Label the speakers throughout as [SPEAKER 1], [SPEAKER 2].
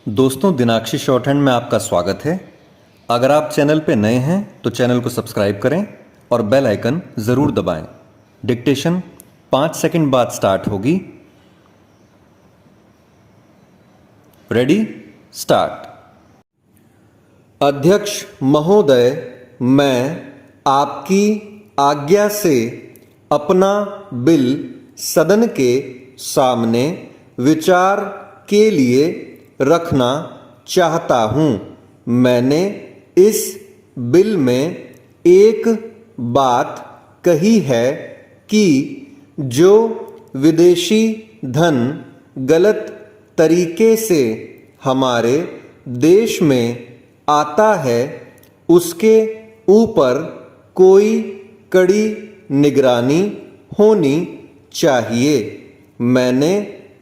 [SPEAKER 1] दोस्तों, दिनाक्षी short hand में आपका स्वागत है। अगर आप चैनल पे नए हैं तो चैनल को सब्सक्राइब करें और बेल आइकन ज़रूर दबाएं। डिक्टेशन 5 सेकंड बाद स्टार्ट होगी। Ready, start. अध्यक्ष महोदय, मैं आपकी आज्ञा से अपना बिल सदन के सामने विचार के लिए रखना चाहता हूं। मैंने इस बिल में एक बात कही है कि जो विदेशी धन गलत तरीके से हमारे देश में आता है उसके ऊपर कोई कड़ी निगरानी होनी चाहिए। मैंने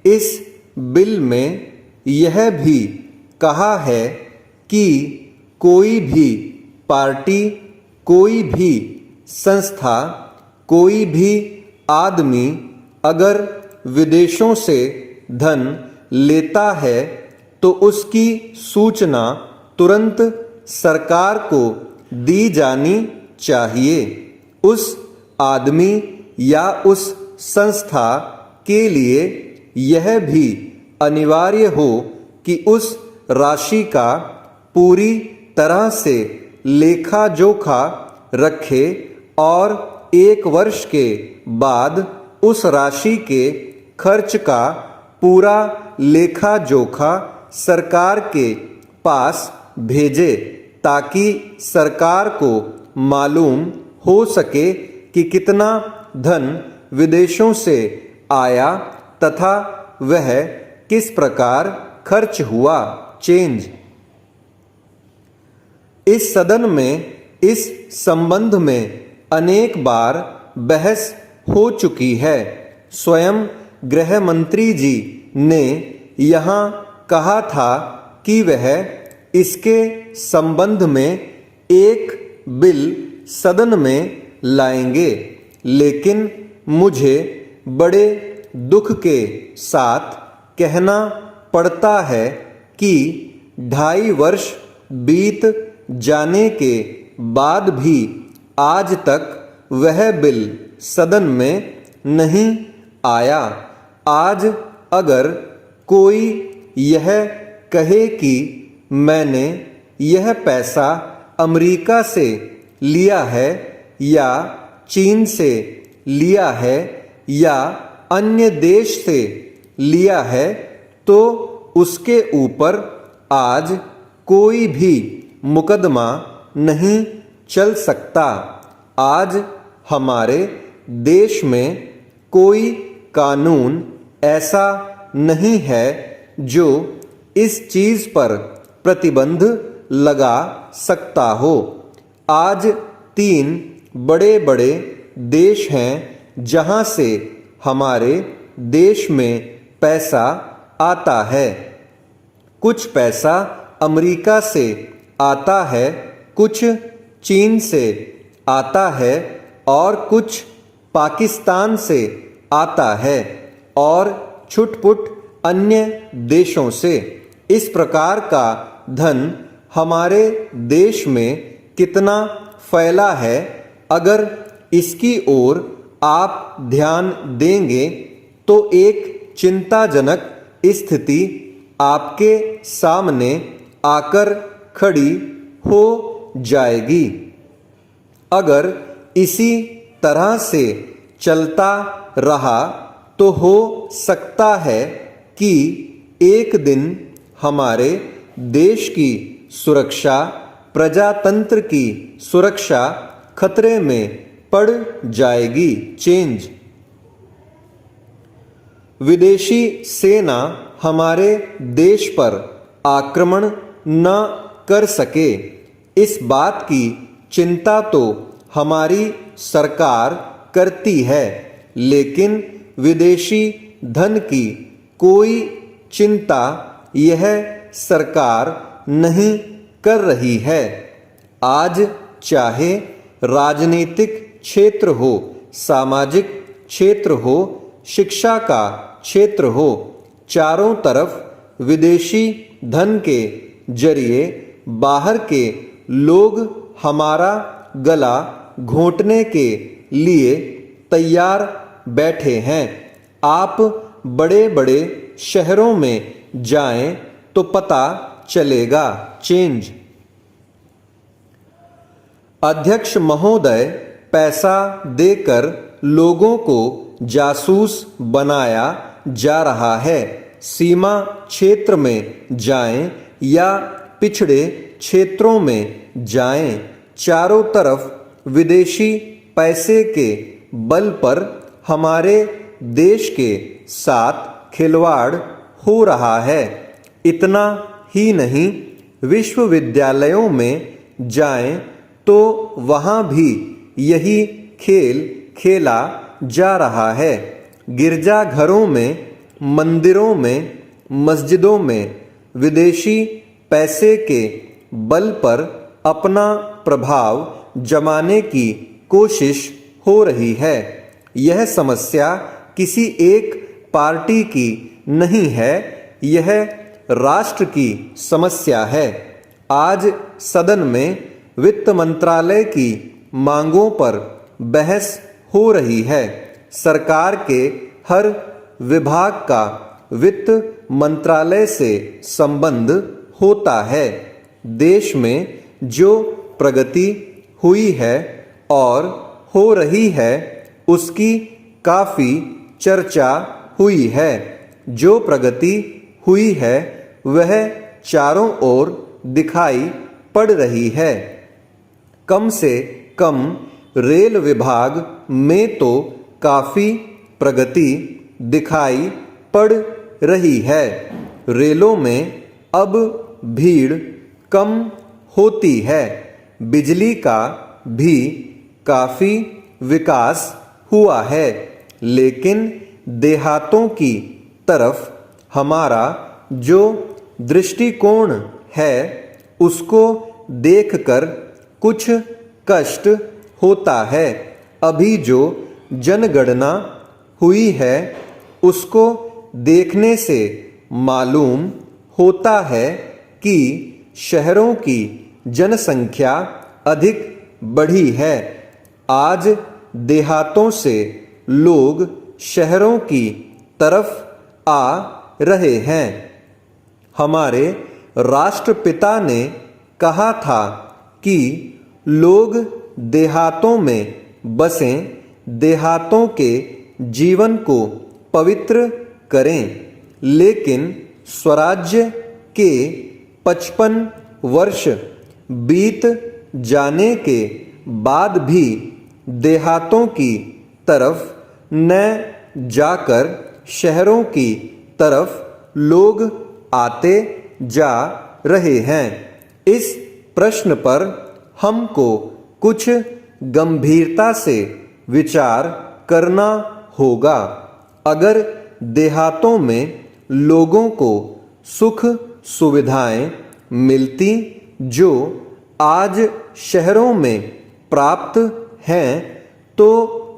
[SPEAKER 1] इस बिल में यह भी कहा है कि कोई भी पार्टी, कोई भी संस्था, कोई भी आदमी अगर विदेशों से धन लेता है तो उसकी सूचना तुरंत सरकार को दी जानी चाहिए। उस आदमी या उस संस्था के लिए यह भी अनिवार्य हो कि उस राशि का पूरी तरह से लेखा जोखा रखे और 1 वर्ष के बाद उस राशि के खर्च का पूरा लेखा जोखा सरकार के पास भेजे, ताकि सरकार को मालूम हो सके कि कितना धन विदेशों से आया तथा वह किस प्रकार खर्च हुआ। चेंज। इस सदन में इस संबंध में अनेक बार बहस हो चुकी है। स्वयं गृह मंत्री जी ने यहाँ कहा था कि वह इसके संबंध में एक बिल सदन में लाएंगे, लेकिन मुझे बड़े दुख के साथ कहना पड़ता है कि 2.5 वर्ष बीत जाने के बाद भी आज तक वह बिल सदन में नहीं आया। आज अगर कोई यह कहे कि मैंने यह पैसा अमेरिका से लिया है या चीन से लिया है या अन्य देश से लिया है, तो उसके ऊपर आज कोई भी मुकदमा नहीं चल सकता। आज हमारे देश में कोई कानून ऐसा नहीं है जो इस चीज़ पर प्रतिबंध लगा सकता हो। आज 3 बड़े बड़े देश हैं जहां से हमारे देश में पैसा आता है। कुछ पैसा अमेरिका से आता है, कुछ चीन से आता है और कुछ पाकिस्तान से आता है और छुटपुट अन्य देशों से। इस प्रकार का धन हमारे देश में कितना फैला है, अगर इसकी ओर आप ध्यान देंगे तो एक चिंताजनक स्थिति आपके सामने आकर खड़ी हो जाएगी। अगर इसी तरह से चलता रहा तो हो सकता है कि एक दिन हमारे देश की सुरक्षा, प्रजातंत्र की सुरक्षा खतरे में पड़ जाएगी। चेंज। विदेशी सेना हमारे देश पर आक्रमण न कर सके, इस बात की चिंता तो हमारी सरकार करती है, लेकिन विदेशी धन की कोई चिंता यह सरकार नहीं कर रही है। आज चाहे राजनीतिक क्षेत्र हो, सामाजिक क्षेत्र हो, शिक्षा का क्षेत्र हो, चारों तरफ विदेशी धन के जरिए बाहर के लोग हमारा गला घोंटने के लिए तैयार बैठे हैं। आप बड़े बड़े शहरों में जाएं तो पता चलेगा। चेंज। अध्यक्ष महोदय, पैसा देकर लोगों को जासूस बनाया जा रहा है। सीमा क्षेत्र में जाएं या पिछड़े क्षेत्रों में जाएं, चारों तरफ विदेशी पैसे के बल पर हमारे देश के साथ खिलवाड़ हो रहा है। इतना ही नहीं, विश्वविद्यालयों में जाएं तो वहाँ भी यही खेल खेला जा रहा है। गिरजाघरों में, मंदिरों में, मस्जिदों में विदेशी पैसे के बल पर अपना प्रभाव जमाने की कोशिश हो रही है। यह समस्या किसी एक पार्टी की नहीं है, यह राष्ट्र की समस्या है। आज सदन में वित्त मंत्रालय की मांगों पर बहस हो रही है। सरकार के हर विभाग का वित्त मंत्रालय से संबंध होता है। देश में जो प्रगति हुई है और हो रही है उसकी काफ़ी चर्चा हुई है। जो प्रगति हुई है वह चारों ओर दिखाई पड़ रही है। कम से कम रेल विभाग में तो काफ़ी प्रगति दिखाई पड़ रही है। रेलों में अब भीड़ कम होती है। बिजली का भी काफ़ी विकास हुआ है, लेकिन देहातों की तरफ हमारा जो दृष्टिकोण है उसको देखकर कुछ कष्ट होता है। अभी जो जनगणना हुई है उसको देखने से मालूम होता है कि शहरों की जनसंख्या अधिक बढ़ी है। आज देहातों से लोग शहरों की तरफ आ रहे हैं। हमारे राष्ट्रपिता ने कहा था कि लोग देहातों में बसें, देहातों के जीवन को पवित्र करें। लेकिन स्वराज्य के 55 वर्ष बीत जाने के बाद भी देहातों की तरफ न जाकर शहरों की तरफ लोग आते जा रहे हैं। इस प्रश्न पर हमको कुछ गंभीरता से विचार करना होगा। अगर देहातों में लोगों को सुख सुविधाएं मिलती जो आज शहरों में प्राप्त हैं तो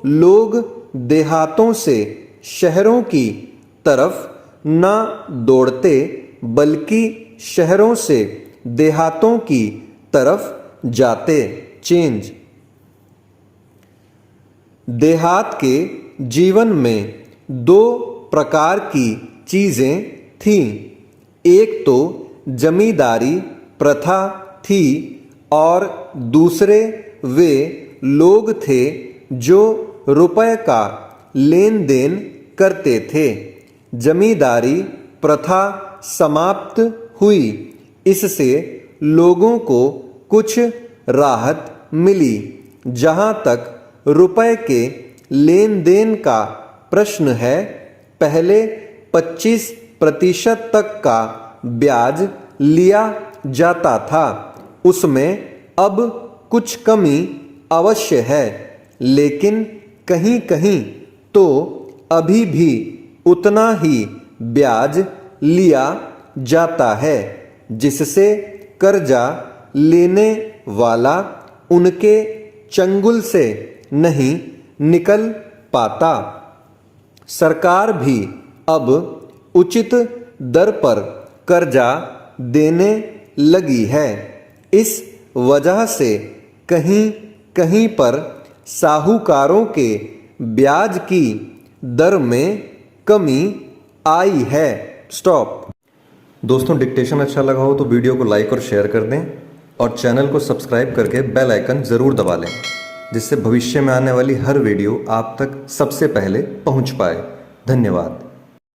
[SPEAKER 1] लोग देहातों से शहरों की तरफ न दौड़ते बल्कि शहरों से देहातों की तरफ जाते। चेंज। देहात के जीवन में दो प्रकार की चीज़ें थीं। एक तो जमींदारी प्रथा थी और दूसरे वे लोग थे जो रुपए का लेन देन करते थे। जमींदारी प्रथा समाप्त हुई, इससे लोगों को कुछ राहत मिली। जहाँ तक रुपए के लेन देन का प्रश्न है, पहले 25% तक का ब्याज लिया जाता था, उसमें अब कुछ कमी अवश्य है, लेकिन कहीं कहीं तो अभी भी उतना ही ब्याज लिया जाता है, जिससे कर्जा लेने वाला उनके चंगुल से नहीं निकल पाता। सरकार भी अब उचित दर पर कर्जा देने लगी है। इस वजह से कहीं कहीं पर साहूकारों के ब्याज की दर में कमी आई है। स्टॉप। दोस्तों, डिक्टेशन अच्छा लगा हो तो वीडियो को लाइक और शेयर कर दें और चैनल को सब्सक्राइब करके बेल आइकन ज़रूर दबा लें, जिससे भविष्य में आने वाली हर वीडियो आप तक सबसे पहले पहुंच पाए। धन्यवाद।